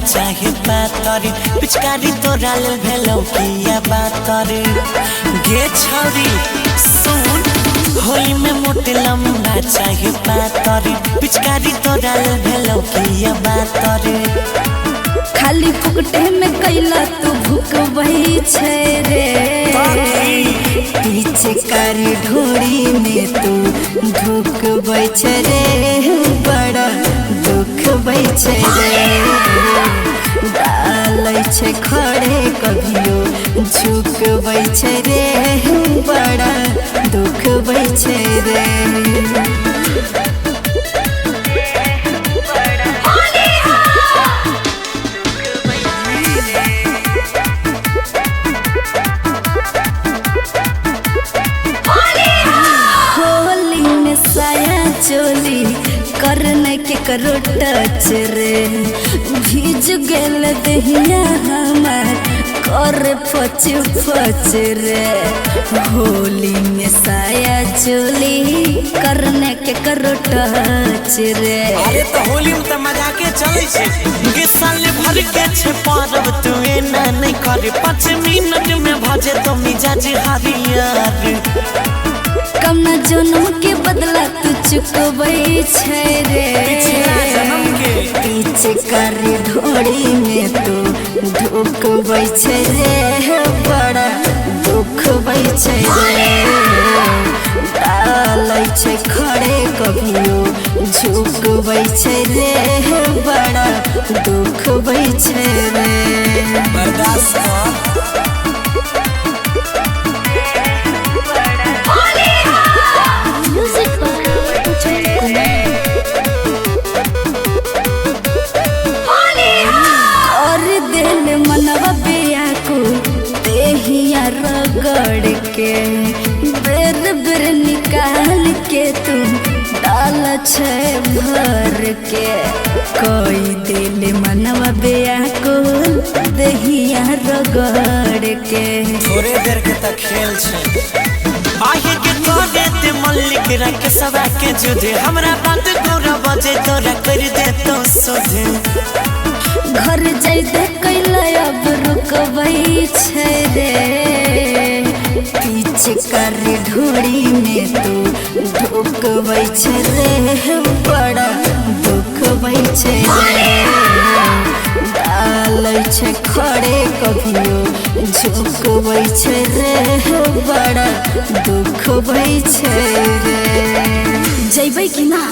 चाहे पातर पिचकारी तोरा लेल भेलौ किया बातर गे छौरी सुन होली में मोटे लंबा चाहे पातर पिचकारी तोरा लेल भेलौ किया बातर खाली फुकटे में कैला तू भूकबई छै रे पीछे कारी ढोरी में तू ढुकबई छै रे बड़ा दुखबई छै रे डालै छै खड़े कभियो झुकबई छै रे बड़ा दुखबई छै रे चोली करने के करो टच रे भीज गेल दहिया हमार कर फच फच रे होली में साया चोली करने के करो टच रे अरे तो होली में तो मजा के चले छे गे साल भर के छे पारब तू एना नहीं करे 5 मिनट में भजे तो मिजाज हरियर कम न जन्म के बदला तू चुकबई छै रे पीछे कारी ढोरी में तू ढुकबई छै रे बड़ा दुखबई छै रे डालै छै खड़े कभियो झुकबई छै रे बड़ा दुखबई छै रे बर्दाश्त मनवा बिया को देहिया रगड़ के बेर बेर निकाल के तू डाल छै भर के कोई दिल मनवा बिया को देहिया रगड़ के थोड़े देर के तक खेल छै आगे के तोरे ते मल्लिक रख सवा के जुदे हमरा बात गोरा बजे तोरा कर दे तो सोधे घर जाइते कैला अब रुकबई छै रे पीछे कारी ढोरी में तू ढुकबई छै रे बड़ा दुखबई छै रे डालै छै खड़े कभियो झुकबई छै रे बड़ा दुखबई छै रे जइबै कि ना।